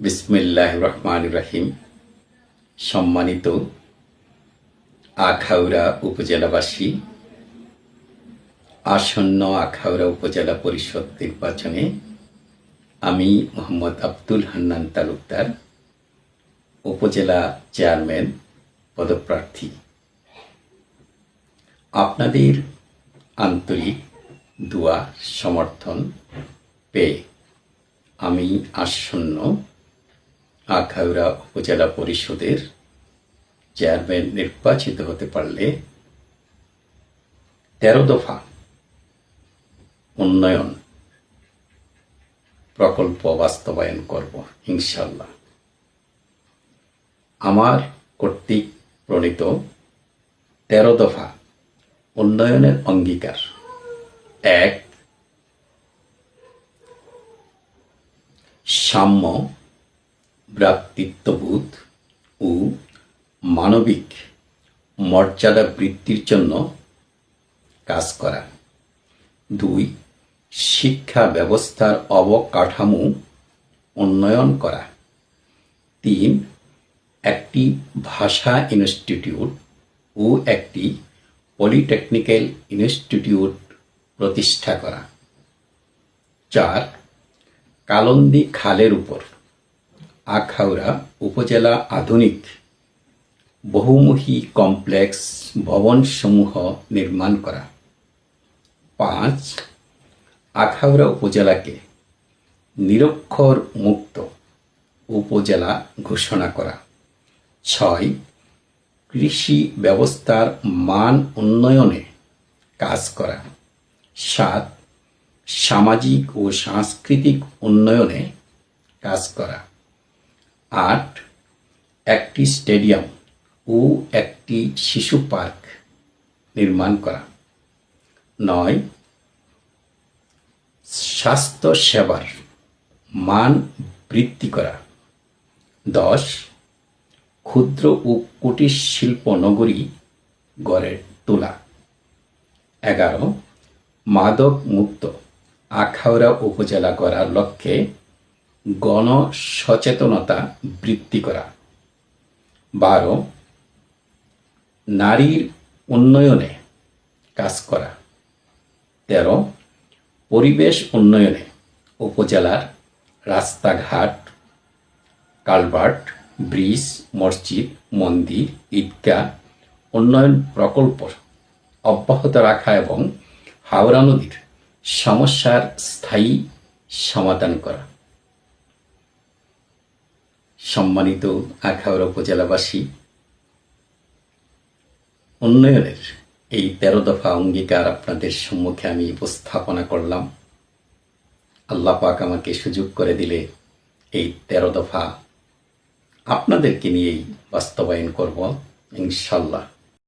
বিসমিল্লাহির রহমানির রহিম। সম্মানিত আখাউড়া উপজেলাবাসী, আসন্ন আখাউড়া উপজেলা পরিষদ নির্বাচনে আমি মোহাম্মদ আব্দুল হান্নান তালুকদার, উপজেলা চেয়ারম্যান পদপ্রার্থী। আপনাদের আন্তরিক দোয়া সমর্থন পেয়ে আমি আসন্ন আখাউড়া উপজেলা পরিষদের চেয়ারম্যান নির্বাচিত হতে পারলে 13 দফা উন্নয়ন প্রকল্প বাস্তবায়ন করব ইনশাল্লাহ। আমার কর্তৃক প্রণীত 13 দফা উন্নয়নের অঙ্গীকার: 1. সাম্য, ভ্রাতৃত্ববোধ ও মানবিক মর্যাদা বৃদ্ধির জন্য কাজ করা। 2. শিক্ষা ব্যবস্থার অবকাঠামো উন্নয়ন করা। 3. একটি ভাষা ইনস্টিটিউট ও একটি পলিটেকনিক্যাল ইনস্টিটিউট প্রতিষ্ঠা করা। 4. কালন্দী খালের উপর আখাউড়া উপজেলা আধুনিক বহুমুখী কমপ্লেক্স ভবনসমূহ নির্মাণ করা। 5. আখাউড়া উপজেলাকে নিরক্ষর মুক্ত উপজেলা ঘোষণা করা। 6. কৃষি ব্যবস্থার মান উন্নয়নে কাজ করা। 7. সামাজিক ও সাংস্কৃতিক উন্নয়নে কাজ করা। 8. একটি স্টেডিয়াম ও একটি শিশু পার্ক নির্মাণ করা। 9. স্বাস্থ্য সেবার মান বৃদ্ধি করা। 10. ক্ষুদ্র ও কুটির শিল্প নগরী গড়ে তোলা। 11. মাদক মুক্ত আখাউড়া উপজেলা করার লক্ষ্যে গণসচেতনতা বৃদ্ধি করা। 12. নারীর উন্নয়নে কাজ করা। 13. পরিবেশ উন্নয়নে উপজেলার রাস্তাঘাট, কালভার্ট, ব্রিজ, মসজিদ, মন্দির, ঈদগাহ উন্নয়ন প্রকল্প অব্যাহত রাখা এবং হাওড়া নদীর সমস্যার স্থায়ী সমাধান করা। সম্মানিত আখাউড়া উপজেলাবাসী, উন্নয়নের এই 13 দফা অঙ্গীকার আপনাদের সম্মুখে আমি উপস্থাপনা করলাম। আল্লাহ পাক আমাকে সুযোগ করে দিলে এই 13 দফা আপনাদেরকে নিয়েই বাস্তবায়ন করব ইনশাল্লাহ।